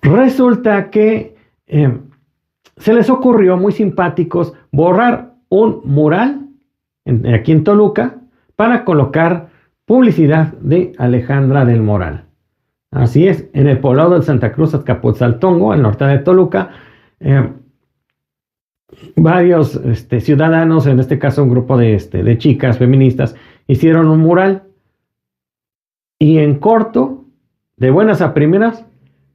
Resulta que se les ocurrió, muy simpáticos, borrar un mural aquí en Toluca para colocar publicidad de Alejandra del Moral. Así es, en el poblado de Santa Cruz Azcapotzaltongo, al norte de Toluca, varios ciudadanos, en este caso un grupo de chicas feministas, hicieron un mural y en corto, de buenas a primeras,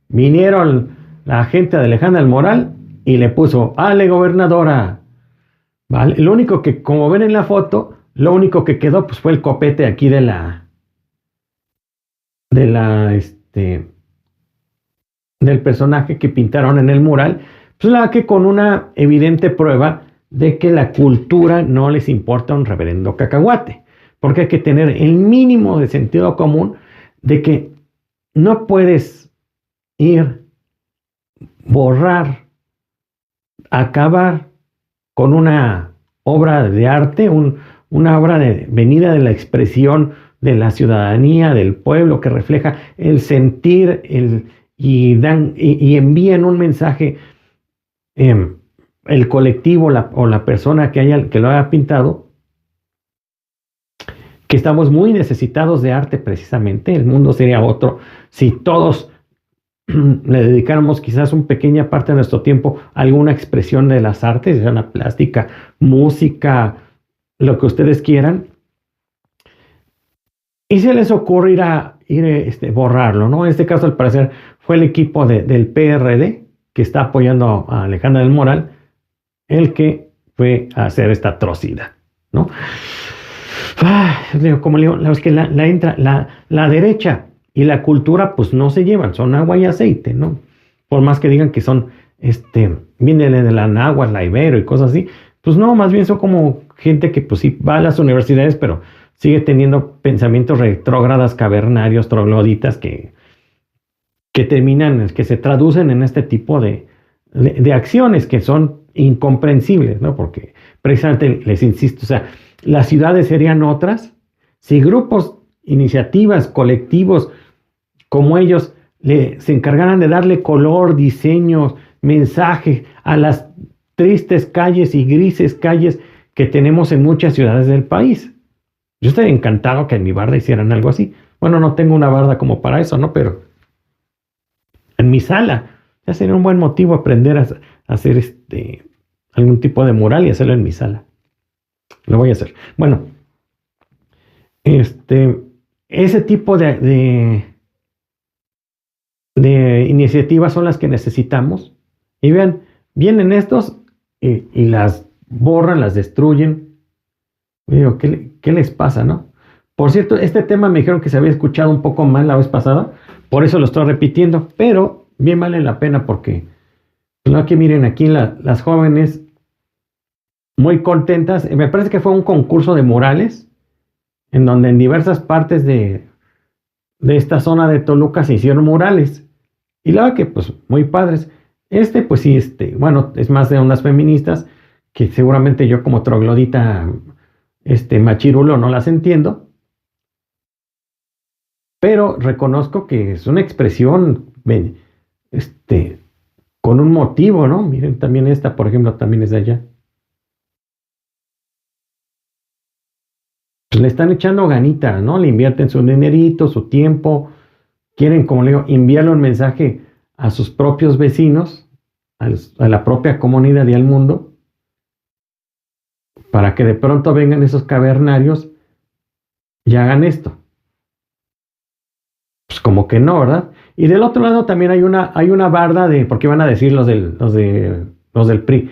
vinieron la gente de Alejandra del Moral y le puso, Ale gobernadora. ¿Vale? Lo único que, como ven en la foto, lo único que quedó pues fue el copete aquí del personaje que pintaron en el mural, pues la que con una evidente prueba de que la cultura no les importa un reverendo cacahuate, porque hay que tener el mínimo de sentido común de que no puedes ir, borrar, acabar con una obra de arte, una obra venida de la expresión de la ciudadanía, del pueblo, que refleja el sentir y envían un mensaje, el colectivo o la persona que lo haya pintado, que estamos muy necesitados de arte precisamente. El mundo sería otro si todos le dedicáramos quizás una pequeña parte de nuestro tiempo a alguna expresión de las artes, ya sea plástica, música, lo que ustedes quieran. Y se les ocurre borrarlo, ¿no? En este caso, al parecer, fue el equipo del PRD, que está apoyando a Alejandra del Moral, el que fue a hacer esta atrocidad, ¿no? Como le digo, es que la derecha y la cultura pues no se llevan, son agua y aceite, ¿no? Por más que digan que son, vienen de la náhuatl, la ibero y cosas así, pues no, más bien son como gente que pues sí va a las universidades, pero sigue teniendo pensamientos retrógradas, cavernarios, trogloditas que terminan, que se traducen en este tipo de acciones que son incomprensibles, ¿no? Porque precisamente les insisto, o sea, las ciudades serían otras si grupos, iniciativas, colectivos como ellos se encargaran de darle color, diseños, mensaje a las tristes calles y grises calles que tenemos en muchas ciudades del país. Yo estaría encantado que en mi barda hicieran algo así. Bueno, no tengo una barda como para eso, ¿no? Pero en mi sala ya sería un buen motivo aprender a hacer algún tipo de mural y hacerlo en mi sala. Lo voy a hacer. Bueno, ese tipo de iniciativas son las que necesitamos. Y vean, vienen estos y las borran, las destruyen. Digo, ¿qué les pasa, no? Por cierto, este tema me dijeron que se había escuchado un poco mal la vez pasada, por eso lo estoy repitiendo, pero bien vale la pena porque, no, que miren aquí las jóvenes muy contentas. Me parece que fue un concurso de murales en donde en diversas partes de esta zona de Toluca se hicieron murales. Y la verdad que, pues, muy padres. Pues sí, bueno, es más de ondas feministas, que seguramente yo como troglodita, machirulo, no las entiendo. Pero reconozco que es una expresión, con un motivo, ¿no? Miren, también esta, por ejemplo, también es de allá. Pues le están echando ganita, ¿no? Le invierten su dinerito, su tiempo. Quieren, como le digo, enviarle un mensaje a sus propios vecinos, a la propia comunidad y al mundo, para que de pronto vengan esos cavernarios y hagan esto. Pues como que no, ¿verdad? Y del otro lado también hay una barda porque van a decir los del PRI.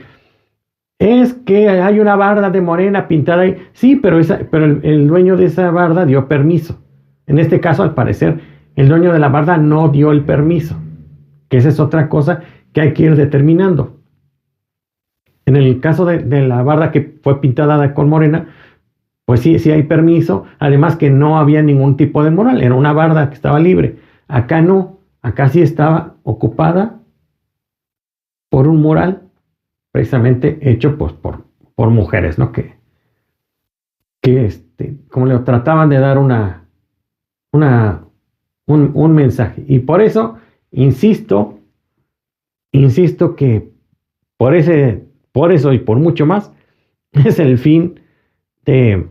Es que hay una barda de Morena pintada ahí. Sí, pero el dueño de esa barda dio permiso. En este caso, al parecer, el dueño de la barda no dio el permiso. Que esa es otra cosa que hay que ir determinando. En el caso de la barda que fue pintada con Morena, pues sí hay permiso. Además que no había ningún tipo de mural. Era una barda que estaba libre. Acá no. Acá sí estaba ocupada por un mural precisamente hecho pues por mujeres, ¿no? Que como le trataban de dar un mensaje. Y por eso, insisto, insisto que por eso y por mucho más, es el fin de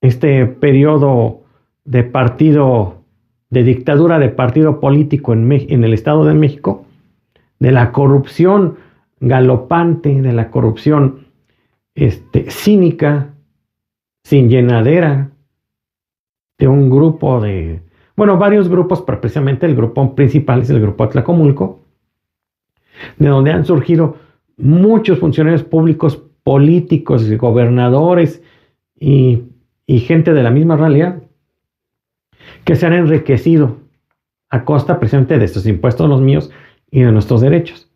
este periodo de partido, de dictadura de partido político en el Estado de México, de la corrupción galopante, de la corrupción cínica, sin llenadera, de un grupo varios grupos, pero precisamente el grupo principal es el grupo Atlacomulco, de donde han surgido muchos funcionarios públicos, políticos, gobernadores y gente de la misma realidad que se han enriquecido a costa precisamente de estos impuestos, los míos y de nuestros derechos.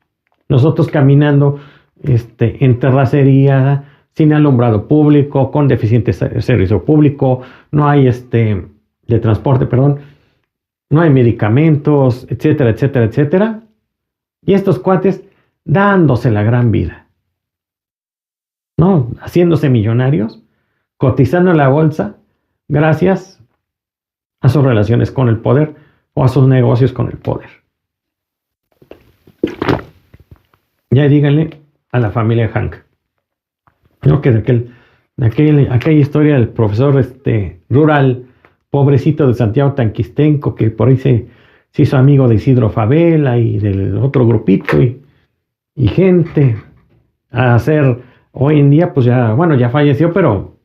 Nosotros caminando en terracería, sin alumbrado público, con deficiente servicio público, no hay de transporte, perdón, no hay medicamentos, etcétera, etcétera, etcétera. Y estos cuates dándose la gran vida, ¿no? Haciéndose millonarios, cotizando en la bolsa, gracias a sus relaciones con el poder o a sus negocios con el poder. Ya díganle a la familia Hank, ¿no? Que de aquella historia del profesor rural, pobrecito de Santiago Tanquistenco, que por ahí se hizo amigo de Isidro Favela y del otro grupito y gente a hacer hoy en día, pues ya, bueno, ya falleció, pero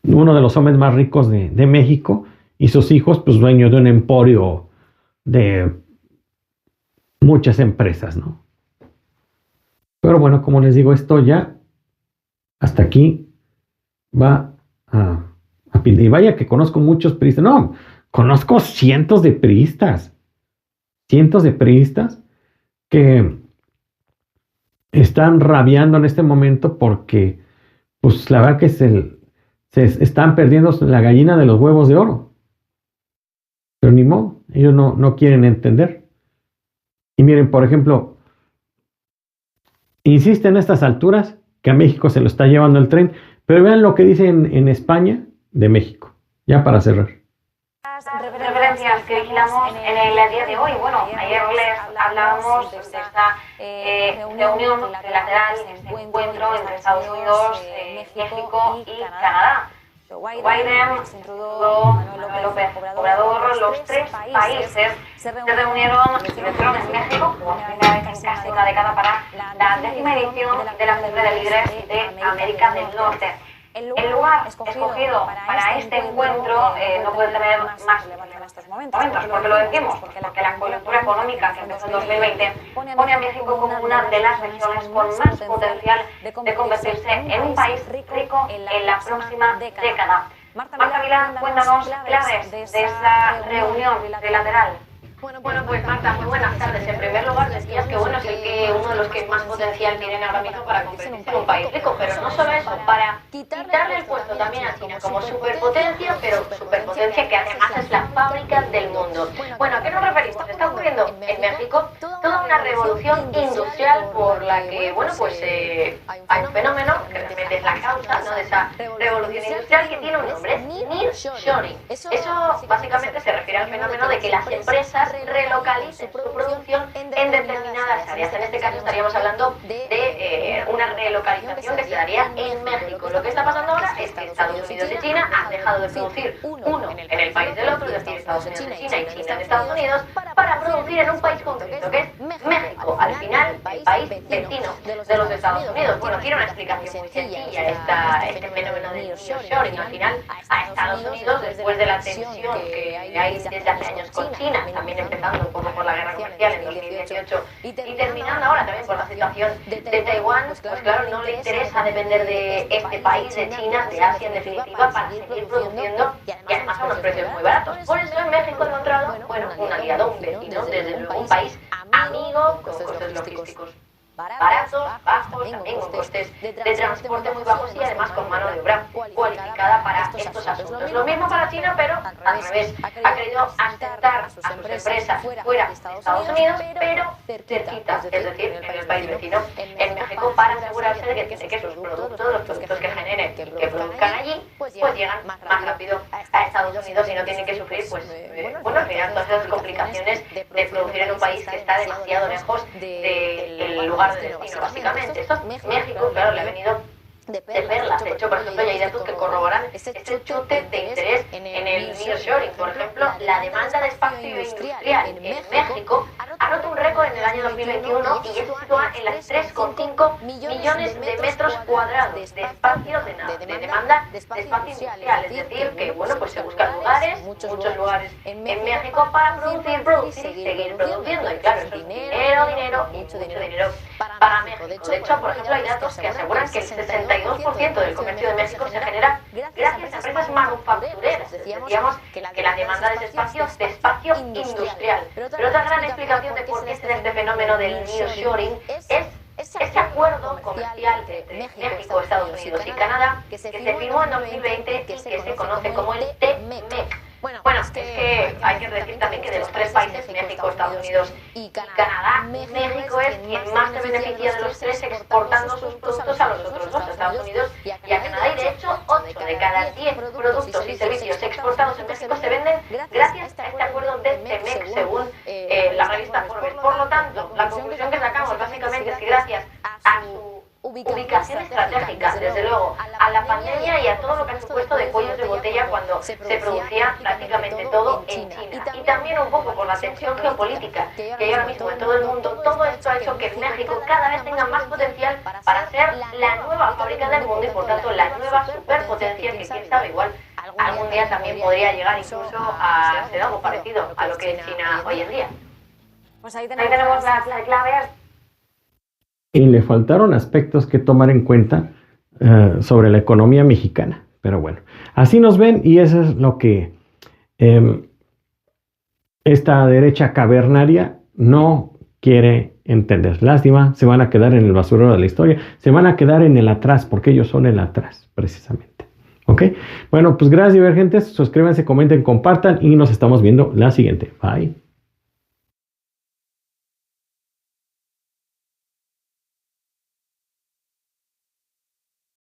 uno de los hombres más ricos de México y sus hijos, pues dueños de un emporio de muchas empresas, ¿no? Pero bueno, como les digo, esto ya hasta aquí va a pintar. Y vaya que conozco muchos priistas, no, conozco cientos de priistas que están rabiando en este momento porque, pues la verdad que se están perdiendo la gallina de los huevos de oro. Pero ni modo, ellos no quieren entender. Y miren, por ejemplo, insisten a estas alturas que a México se lo está llevando el tren, pero vean lo que dicen en España de México, ya para cerrar. Referencias que vigilamos en el día de hoy. Bueno, ayer les hablábamos de esta reunión bilateral, este encuentro entre Estados Unidos, México y Canadá. Biden, Trudeau, Manuel López Obrador, los tres países se reunieron en México por primera vez en casi una década para la 10ª edición de la Cumbre de Líderes de América del Norte. El lugar escogido para este encuentro no puede tener más relevancia en estos momentos. ¿Por qué lo decimos? Porque la coyuntura económica que empezó en 2020 pone a México como una de las regiones con más potencial de convertirse en un país rico en la próxima década. Marta Vilán, cuéntanos claves de esa reunión bilateral. Bueno, pues Marta, muy buenas tardes. En primer lugar, decías que bueno, es uno de los que más potencial tienen ahora mismo para convertirse en un país rico, pero no solo eso, para quitarle el puesto también a China como superpotencia, pero superpotencia que además es la fábrica del mundo. Bueno, ¿a qué nos referimos? Está ocurriendo en México toda una revolución industrial por la que, bueno, pues hay un fenómeno que realmente es la causa, ¿no?, de esa revolución industrial que tiene un nombre, es nearshoring. Eso básicamente se refiere al fenómeno de que las empresas relocalicen su producción en determinadas áreas. En este caso estaríamos hablando de una relocalización que se daría en México. Lo que está pasando ahora es que Estados Unidos y China han dejado de producir uno en el país del otro, es decir, Estados Unidos en China y China en Estados Unidos, para producir en un país concreto, que es México, al final el país vecino de los Estados Unidos. Bueno, tiene una explicación muy sencilla este fenómeno de nearshoring. Al final, a Estados Unidos, después de la tensión que hay desde hace años con China, también empezando un poco por la guerra comercial en 2018 y terminando ahora también por la situación de Taiwán, pues claro, no le interesa depender de este país, de China, de Asia en definitiva, para seguir produciendo y además a unos precios muy baratos. Por eso en México ha encontrado, bueno, un aliado, un vecino, desde luego un país amigo con costes logísticos. baratos, bajos, también con costes de transporte muy bajos y además con mano de obra cualificada para estos asuntos. Lo mismo para China, pero al revés. Ha querido asentar a sus empresas fuera de Estados Unidos, pero cerquita, es decir, en el país vecino, en México, para asegurarse de que sus productos, los productos que generen, que produzcan allí, pues llegan más rápido a Estados Unidos y no tienen que sufrir, pues, bueno, al final todas esas complicaciones de producir en un país que está demasiado lejos del lugar de destino, básicamente. Esto es México, claro, le ha venido de perlas. De hecho, por ejemplo, ya hay datos que corroboran este chute de interés en el nearshoring. Por ejemplo, la demanda de espacio industrial en México ha roto un récord en el año 2021 y ya se sitúa en las 3,5 millones de metros cuadrados de espacio de demanda de espacio industrial. Es decir, que bueno, pues se buscan lugares, muchos lugares en México para producir y seguir produciendo. Y claro, eso es dinero y mucho dinero para México. De hecho, por ejemplo, hay datos que aseguran que el 62% del comercio de México se genera gracias a empresas manufactureras. Decíamos que la demanda de espacio industrial. Pero otra gran explicación de por qué se da este fenómeno del nearshoring es ese acuerdo comercial entre México, Estados Unidos y Canadá que se firmó en 2020 y que se conoce como el TMEC. Bueno, es que hay que decir también que de los tres países, México, Estados Unidos y Canadá, México es quien más se beneficia de los tres exportando sus productos a los otros dos, a Estados Unidos y a Canadá. Y de hecho, 8 de cada 10 productos y servicios exportados en México se venden gracias a este acuerdo de TMEC, según la revista Forbes. Por lo tanto, la conclusión que sacamos básicamente es que gracias a su ubicación estratégica, desde luego, a la pandemia y a todo lo que ha supuesto de cuellos de botella cuando se producía prácticamente todo en China. Y también un poco por la tensión geopolítica que hay ahora mismo en todo el mundo, todo esto ha hecho que México cada vez tenga más potencial para ser la nueva fábrica del mundo y por tanto la nueva superpotencia que quién sabe, igual algún día también podría llegar incluso a ser algo parecido a lo que es China hoy en día. Pues ahí tenemos la clave. Y le faltaron aspectos que tomar en cuenta sobre la economía mexicana. Pero bueno, así nos ven y eso es lo que esta derecha cavernaria no quiere entender. Lástima, se van a quedar en el basurero de la historia, se van a quedar en el atrás, porque ellos son el atrás, precisamente. ¿Ok? Bueno, pues gracias, divergentes. Suscríbanse, comenten, compartan y nos estamos viendo la siguiente. Bye.